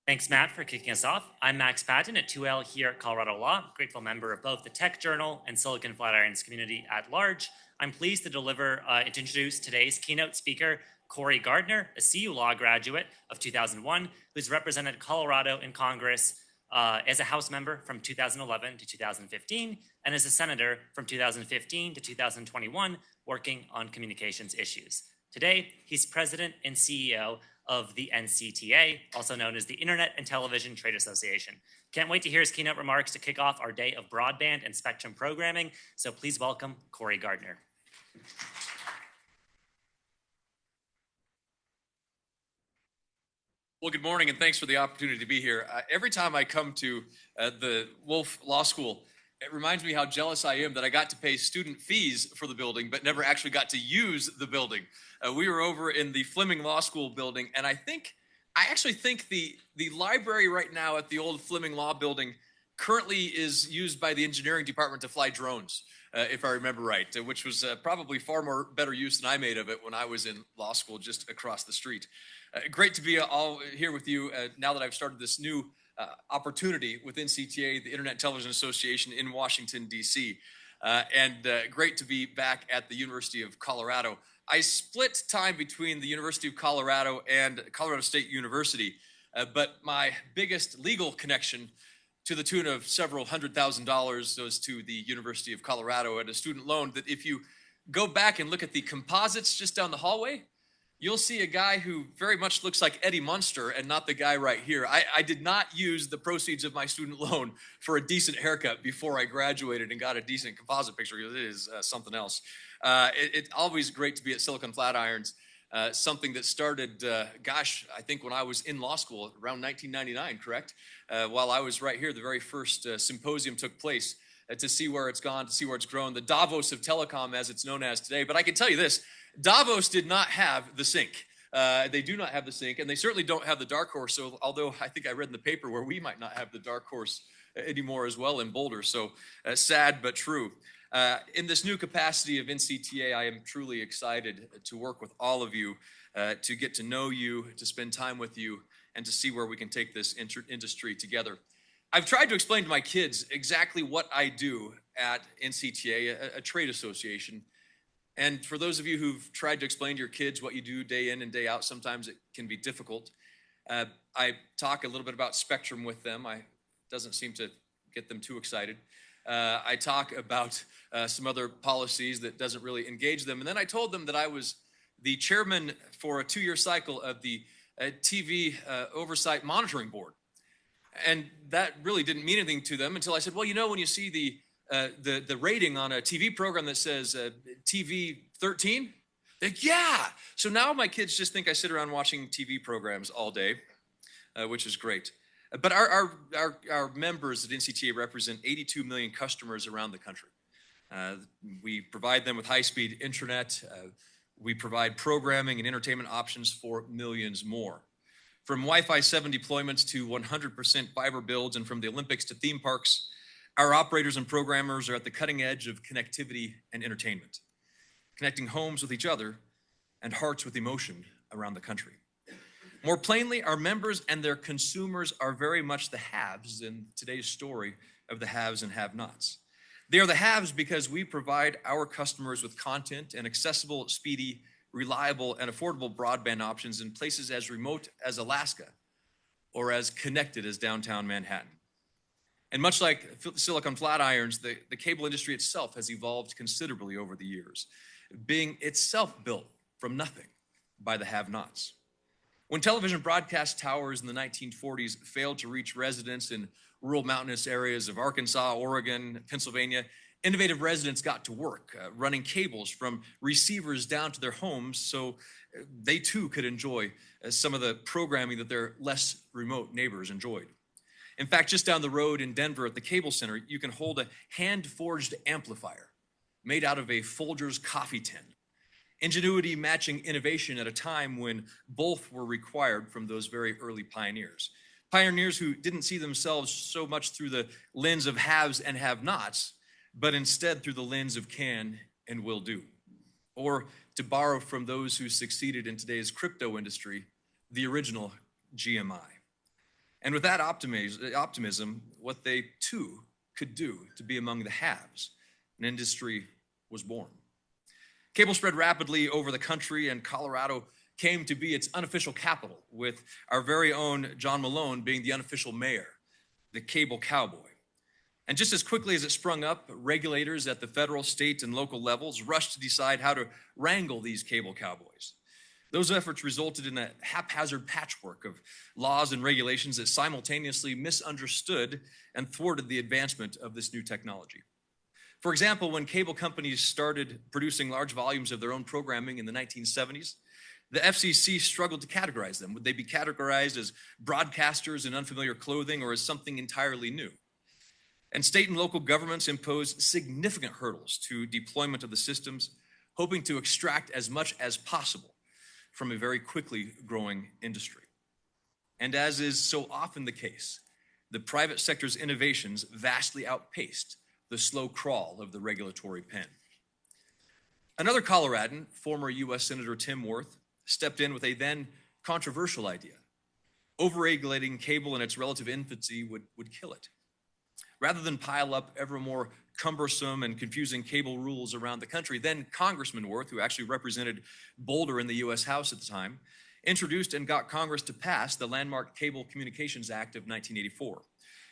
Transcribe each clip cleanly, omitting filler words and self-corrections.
Thanks, Matt, for kicking us off. I'm Max Patton at 2L here at Colorado Law, grateful member of both the Tech Journal and Silicon Flatirons community at large. I'm pleased to introduce today's keynote speaker, Cory Gardner, a CU Law graduate of 2001, who's represented Colorado in Congress as a House member from 2011 to 2015, and as a senator from 2015 to 2021, working on communications issues. Today, he's president and CEO of the NCTA, also known as the Internet and Television Trade Association. Can't wait to hear his keynote remarks to kick off our day of broadband and spectrum programming, so please welcome Cory Gardner. Well, good morning, and thanks for the opportunity to be here. Every time I come to the Wolf Law School, it reminds me how jealous I am that I got to pay student fees for the building, but never actually got to use the building. We were over in the Fleming Law School building, and I actually think the library right now at the old Fleming Law building currently is used by the engineering department to fly drones, if I remember right, which was probably far more better use than I made of it when I was in law school just across the street. Great to be all here with you now that I've started this new opportunity with NCTA, the Internet Television Association in Washington, D.C. And great to be back at the University of Colorado. I split time between the University of Colorado and Colorado State University, but my biggest legal connection, to the tune of several $100,000, goes to the University of Colorado and a student loan that if you go back and look at the composites just down the hallway, you'll see a guy who very much looks like Eddie Munster and not the guy right here. I did not use the proceeds of my student loan for a decent haircut before I graduated and got a decent composite picture, because it is something else. It's always great to be at Silicon Flatirons, something that started, I think when I was in law school around 1999, correct? While I was right here, the very first symposium took place to see where it's gone, to see where it's grown, the Davos of telecom as it's known as today. But I can tell you this, Davos did not have the sink. They do not have the sink, and they certainly don't have the dark horse. So, although I think I read in the paper where we might not have the dark horse anymore as well in Boulder. So sad but true. In this new capacity of NCTA, I am truly excited to work with all of you, to get to know you, to spend time with you, and to see where we can take this industry together. I've tried to explain to my kids exactly what I do at NCTA, a trade association. And for those of you who've tried to explain to your kids what you do day in and day out, sometimes it can be difficult. I talk a little bit about spectrum with them. It doesn't seem to get them too excited. I talk about some other policies that doesn't really engage them. And then I told them that I was the chairman for a 2-year cycle of the TV Oversight Monitoring Board. And that really didn't mean anything to them until I said, well, you know, when you see the rating on a TV program that says TV 13, yeah. So now my kids just think I sit around watching TV programs all day, which is great. But our members at NCTA represent 82 million customers around the country. We provide them with high-speed internet. We provide programming and entertainment options for millions more. From Wi-Fi 7 deployments to 100% fiber builds, and from the Olympics to theme parks, our operators and programmers are at the cutting edge of connectivity and entertainment, connecting homes with each other and hearts with emotion around the country. More plainly, our members and their consumers are very much the haves in today's story of the haves and have-nots. They are the haves because we provide our customers with content and accessible, speedy, reliable, and affordable broadband options in places as remote as Alaska or as connected as downtown Manhattan. And much like Silicon Flatirons, the cable industry itself has evolved considerably over the years, being itself built from nothing by the have-nots. When television broadcast towers in the 1940s failed to reach residents in rural mountainous areas of Arkansas, Oregon, Pennsylvania, innovative residents got to work running cables from receivers down to their homes so they too could enjoy some of the programming that their less remote neighbors enjoyed. In fact, just down the road in Denver at the Cable Center, you can hold a hand-forged amplifier made out of a Folgers coffee tin. Ingenuity matching innovation at a time when both were required from those very early pioneers. Pioneers who didn't see themselves so much through the lens of haves and have-nots, but instead through the lens of can and will do. Or to borrow from those who succeeded in today's crypto industry, the original GMI. And with that optimism, what they too could do to be among the haves, an industry was born. Cable spread rapidly over the country, and Colorado came to be its unofficial capital, with our very own John Malone being the unofficial mayor, the cable cowboy. And just as quickly as it sprung up, regulators at the federal, state, and local levels rushed to decide how to wrangle these cable cowboys. Those efforts resulted in a haphazard patchwork of laws and regulations that simultaneously misunderstood and thwarted the advancement of this new technology. For example, when cable companies started producing large volumes of their own programming in the 1970s, the FCC struggled to categorize them. Would they be categorized as broadcasters in unfamiliar clothing or as something entirely new? And state and local governments imposed significant hurdles to deployment of the systems, hoping to extract as much as possible from a very quickly growing industry. And as is so often the case, the private sector's innovations vastly outpaced the slow crawl of the regulatory pen. Another Coloradan, former U.S. Senator Tim Wirth, stepped in with a then controversial idea. Overregulating cable in its relative infancy would kill it. Rather than pile up ever more cumbersome and confusing cable rules around the country, then Congressman Wirth, who actually represented Boulder in the U.S. House at the time, introduced and got Congress to pass the landmark Cable Communications Act of 1984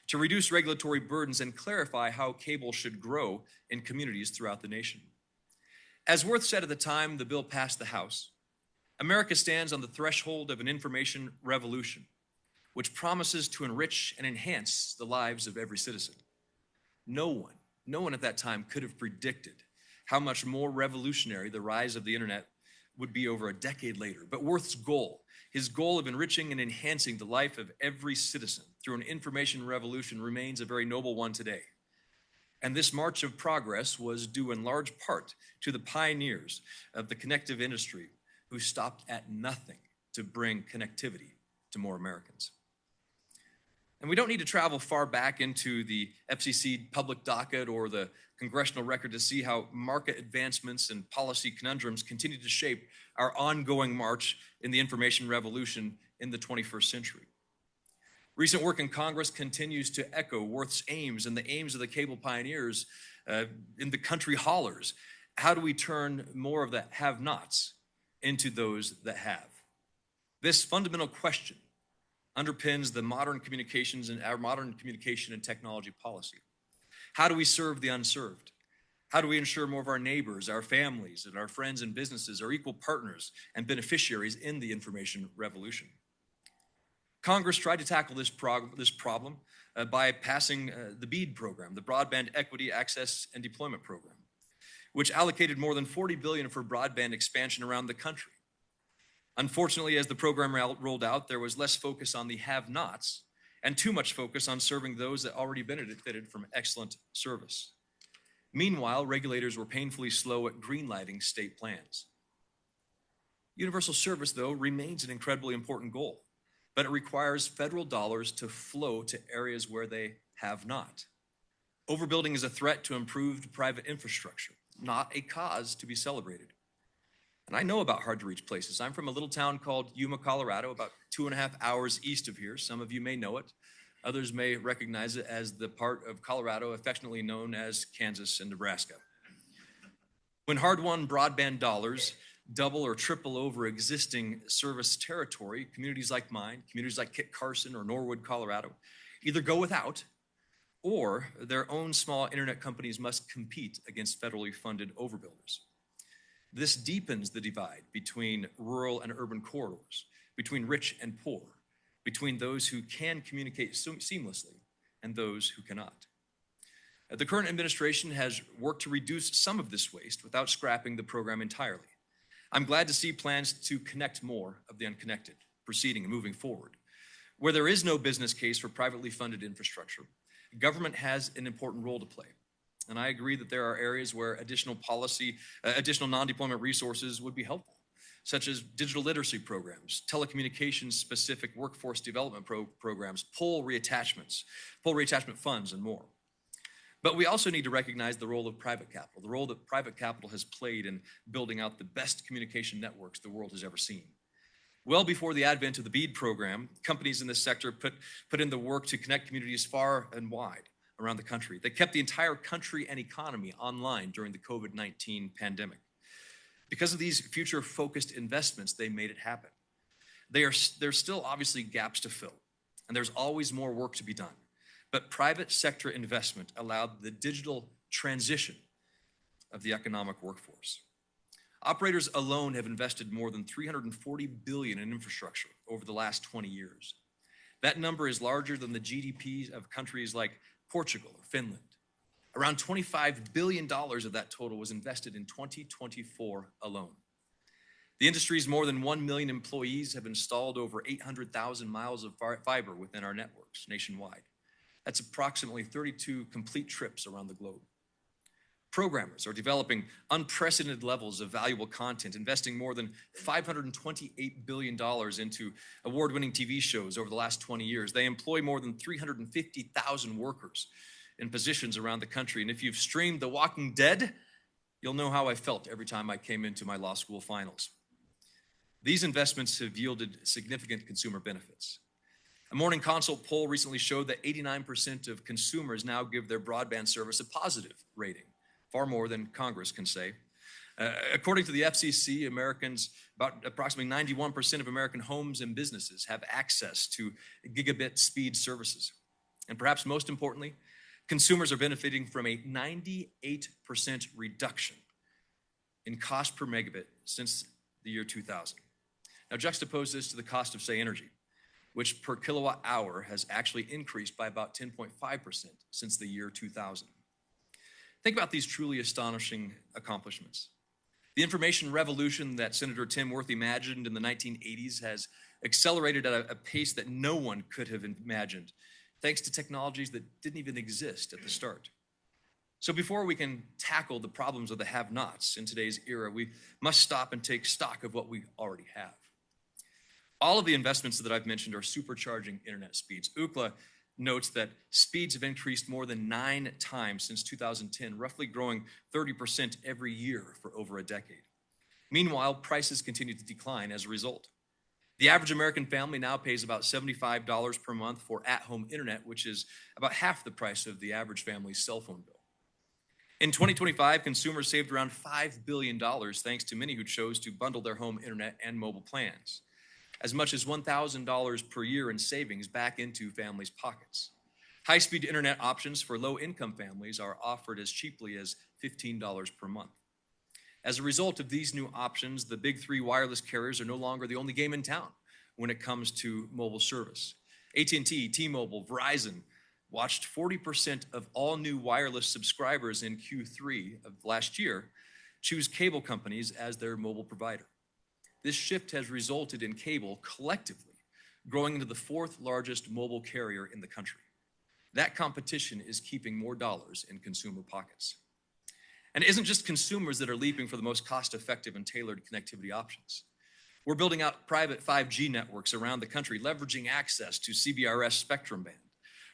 to reduce regulatory burdens and clarify how cable should grow in communities throughout the nation. As Wirth said at the time the bill passed the House, America stands on the threshold of an information revolution, which promises to enrich and enhance the lives of every citizen. No one at that time could have predicted how much more revolutionary the rise of the internet would be over a decade later. But Wirth's goal, his goal of enriching and enhancing the life of every citizen through an information revolution, remains a very noble one today. And this march of progress was due in large part to the pioneers of the connective industry who stopped at nothing to bring connectivity to more Americans. And we don't need to travel far back into the FCC public docket or the congressional record to see how market advancements and policy conundrums continue to shape our ongoing march in the information revolution in the 21st century. Recent work in Congress continues to echo Wirth's aims and the aims of the cable pioneers in the country hollers. How do we turn more of the have-nots into those that have? This fundamental question underpins the modern communications and our modern communication and technology policy. How do we serve the unserved? How do we ensure more of our neighbors, our families, and our friends and businesses are equal partners and beneficiaries in the information revolution? Congress tried to tackle this problem by passing the BEAD program, the Broadband Equity Access and Deployment Program, which allocated more than $40 billion for broadband expansion around the country. Unfortunately, as the program rolled out, there was less focus on the have-nots and too much focus on serving those that already benefited from excellent service. Meanwhile, regulators were painfully slow at greenlighting state plans. Universal service, though, remains an incredibly important goal, but it requires federal dollars to flow to areas where they have not. Overbuilding is a threat to improved private infrastructure, not a cause to be celebrated. And I know about hard-to-reach places. I'm from a little town called Yuma, Colorado, about 2.5 hours east of here. Some of you may know it. Others may recognize it as the part of Colorado affectionately known as Kansas and Nebraska. When hard-won broadband dollars double or triple over existing service territory, communities like mine, communities like Kit Carson or Norwood, Colorado, either go without or their own small internet companies must compete against federally funded overbuilders. This deepens the divide between rural and urban corridors, between rich and poor, between those who can communicate seamlessly and those who cannot. The current administration has worked to reduce some of this waste without scrapping the program entirely. I'm glad to see plans to connect more of the unconnected, proceeding and moving forward. Where there is no business case for privately funded infrastructure, government has an important role to play. And I agree that there are areas where additional non-deployment resources would be helpful, such as digital literacy programs, telecommunications-specific workforce development programs, pole reattachment funds, and more. But we also need to recognize the role of private capital, the role that private capital has played in building out the best communication networks the world has ever seen. Well before the advent of the BEAD program, companies in this sector put in the work to connect communities far and wide around the country. They kept the entire country and economy online during the COVID-19 pandemic. Because of these future-focused investments, they made it happen. There's still obviously gaps to fill, and there's always more work to be done. But private sector investment allowed the digital transition of the economic workforce. Operators alone have invested more than $340 billion in infrastructure over the last 20 years. That number is larger than the GDPs of countries like Portugal or Finland. Around $25 billion of that total was invested in 2024 alone. The industry's more than 1 million employees have installed over 800,000 miles of fiber within our networks nationwide. That's approximately 32 complete trips around the globe. Programmers are developing unprecedented levels of valuable content, investing more than $528 billion into award-winning TV shows over the last 20 years. They employ more than 350,000 workers in positions around the country. And if you've streamed The Walking Dead, you'll know how I felt every time I came into my law school finals. These investments have yielded significant consumer benefits. A Morning Consult poll recently showed that 89% of consumers now give their broadband service a positive rating, far more than Congress can say. According to the FCC, approximately 91% of American homes and businesses have access to gigabit speed services. And perhaps most importantly, consumers are benefiting from a 98% reduction in cost per megabit since the year 2000. Now juxtapose this to the cost of, say, energy, which per kilowatt hour has actually increased by about 10.5% since the year 2000. Think about these truly astonishing accomplishments. The information revolution that Senator Tim Worth imagined in the 1980s has accelerated at a pace that no one could have imagined, thanks to technologies that didn't even exist at the start. So before we can tackle the problems of the have-nots in today's era, we must stop and take stock of what we already have. All of the investments that I've mentioned are supercharging internet speeds. Ookla notes that speeds have increased more than 9 times since 2010, roughly growing 30% every year for over a decade. Meanwhile, prices continue to decline as a result. The average American family now pays about $75 per month for at-home internet, which is about half the price of the average family's cell phone bill. In 2025, consumers saved around $5 billion thanks to many who chose to bundle their home internet and mobile plans. As much as $1,000 per year in savings back into families' pockets. High-speed internet options for low-income families are offered as cheaply as $15 per month. As a result of these new options, the big three wireless carriers are no longer the only game in town when it comes to mobile service. AT&T, T-Mobile, Verizon watched 40% of all new wireless subscribers in Q3 of last year choose cable companies as their mobile provider. This shift has resulted in cable collectively growing into the 4th largest mobile carrier in the country. That competition is keeping more dollars in consumer pockets. And it isn't just consumers that are leaping for the most cost-effective and tailored connectivity options. We're building out private 5G networks around the country, leveraging access to CBRS spectrum band.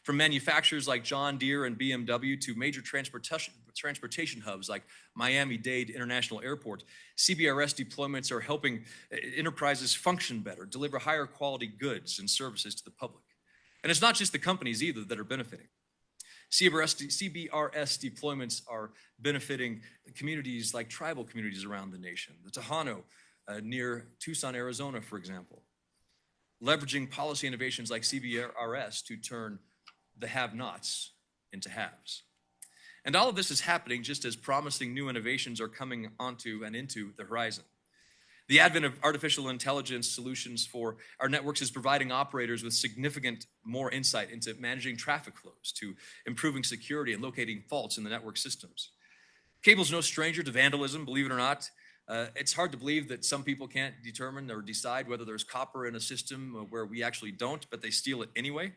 From manufacturers like John Deere and BMW to major transportation hubs like Miami-Dade International Airport, CBRS deployments are helping enterprises function better, deliver higher quality goods and services to the public. And it's not just the companies either that are benefiting. CBRS deployments are benefiting communities like tribal communities around the nation, the Tejano near Tucson, Arizona, for example, leveraging policy innovations like CBRS to turn the have-nots into haves. And all of this is happening just as promising new innovations are coming onto and into the horizon. The advent of artificial intelligence solutions for our networks is providing operators with significant more insight into managing traffic flows, to improving security and locating faults in the network systems. Cable's no stranger to vandalism, believe it or not. It's hard to believe that some people can't determine or decide whether there's copper in a system where we actually don't, but they steal it anyway.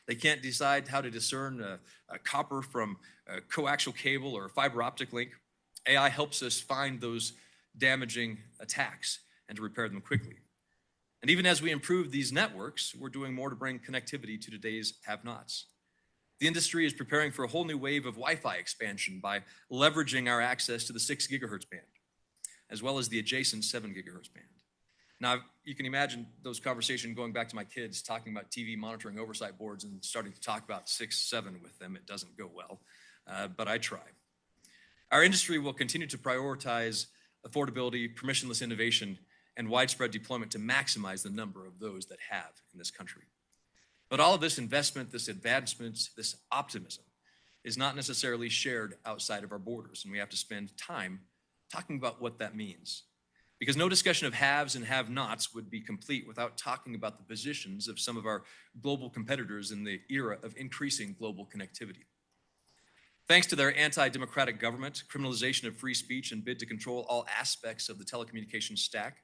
They can't decide how to discern copper from coaxial cable or fiber optic link. AI helps us find those damaging attacks and to repair them quickly. And even as we improve these networks, we're doing more to bring connectivity to today's have-nots. The industry is preparing for a whole new wave of Wi-Fi expansion by leveraging our access to the 6 gigahertz band, as well as the adjacent 7 gigahertz band. Now, you can imagine those conversations going back to my kids, talking about TV monitoring oversight boards and starting to talk about 6-7 with them. It doesn't go well, but I try. Our industry will continue to prioritize affordability, permissionless innovation, and widespread deployment to maximize the number of those that have in this country. But all of this investment, this advancement, this optimism is not necessarily shared outside of our borders, and we have to spend time talking about what that means. Because no discussion of haves and have-nots would be complete without talking about the positions of some of our global competitors in the era of increasing global connectivity. Thanks to their anti-democratic government, criminalization of free speech, and bid to control all aspects of the telecommunications stack,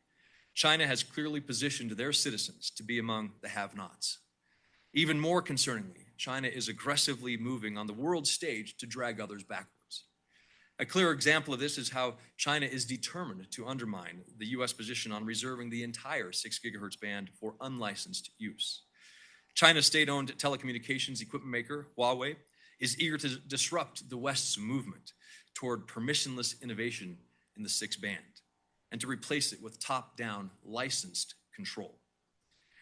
China has clearly positioned their citizens to be among the have-nots. Even more concerningly, China is aggressively moving on the world stage to drag others backwards. A clear example of this is how China is determined to undermine the US position on reserving the entire 6 gigahertz band for unlicensed use. China's state-owned telecommunications equipment maker, Huawei, is eager to disrupt the West's movement toward permissionless innovation in the 6 band and to replace it with top-down licensed control.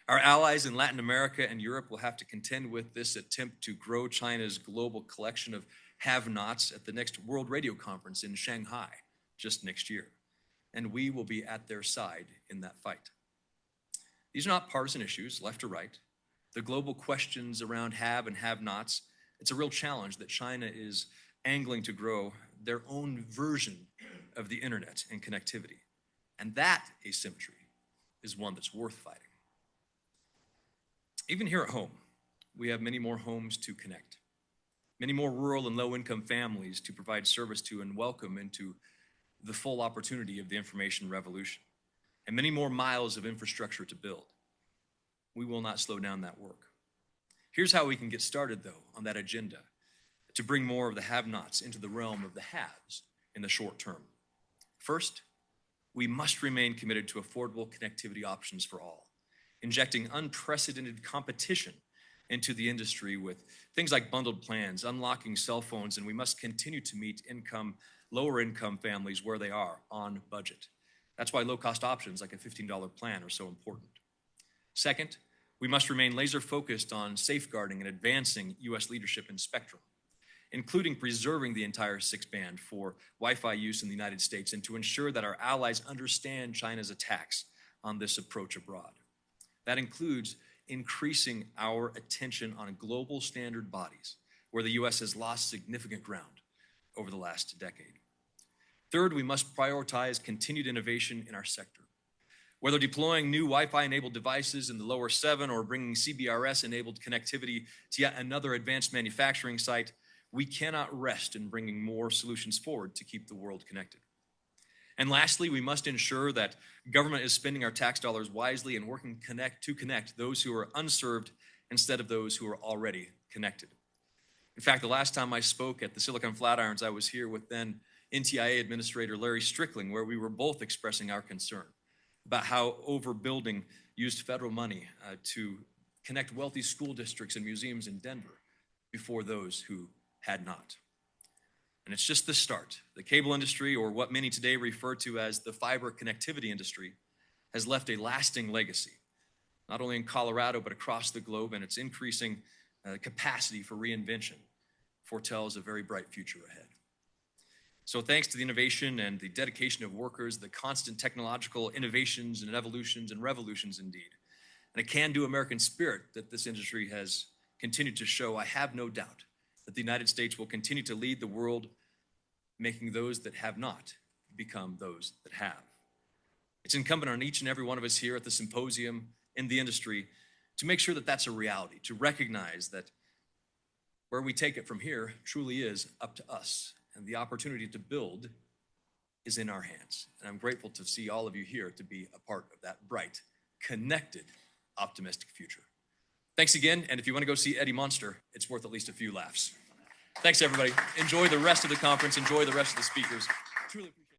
Our allies in Latin America and Europe will have to contend with this attempt to grow China's global collection of have-nots at the next World Radio Conference in Shanghai just next year, and we will be at their side in that fight. These are not partisan issues, left or right. The global questions around have and have-nots, it's a real challenge that China is angling to grow their own version of the internet and connectivity. And that asymmetry is one that's worth fighting. Even here at home, we have many more homes to connect, many more rural and low-income families to provide service to and welcome into the full opportunity of the information revolution, and many more miles of infrastructure to build. We will not slow down that work. Here's how we can get started, though, on that agenda to bring more of the have-nots into the realm of the haves in the short term. First, we must remain committed to affordable connectivity options for all, injecting unprecedented competition into the industry with things like bundled plans, unlocking cell phones, and we must continue to meet lower income families where they are on budget. That's why low-cost options like a $15 plan are so important. Second, we must remain laser-focused on safeguarding and advancing U.S. leadership in spectrum, including preserving the entire 6 band for Wi-Fi use in the United States and to ensure that our allies understand China's attacks on this approach abroad. That includes increasing our attention on global standard bodies, where the U.S. has lost significant ground over the last decade. Third, we must prioritize continued innovation in our sector. Whether deploying new Wi-Fi-enabled devices in the lower 7 or bringing CBRS-enabled connectivity to yet another advanced manufacturing site, we cannot rest in bringing more solutions forward to keep the world connected. And lastly, we must ensure that government is spending our tax dollars wisely and working to connect those who are unserved instead of those who are already connected. In fact, the last time I spoke at the Silicon Flatirons, I was here with then NCTA Administrator Larry Strickling, where we were both expressing our concern about how overbuilding used federal money to connect wealthy school districts and museums in Denver before those who had not. And it's just the start. The cable industry, or what many today refer to as the fiber connectivity industry, has left a lasting legacy, not only in Colorado, but across the globe, and its increasing capacity for reinvention foretells a very bright future ahead. So thanks to the innovation and the dedication of workers, the constant technological innovations and evolutions and revolutions indeed, and a can-do American spirit that this industry has continued to show, I have no doubt that the United States will continue to lead the world, making those that have not become those that have. It's incumbent on each and every one of us here at the symposium in the industry to make sure that that's a reality, to recognize that where we take it from here truly is up to us, and the opportunity to build is in our hands. And I'm grateful to see all of you here to be a part of that bright, connected, optimistic future. Thanks again, and if you want to go see Eddie Monster, it's worth at least a few laughs. Thanks, everybody. Enjoy the rest of the conference. Enjoy the rest of the speakers. Truly appreciate it.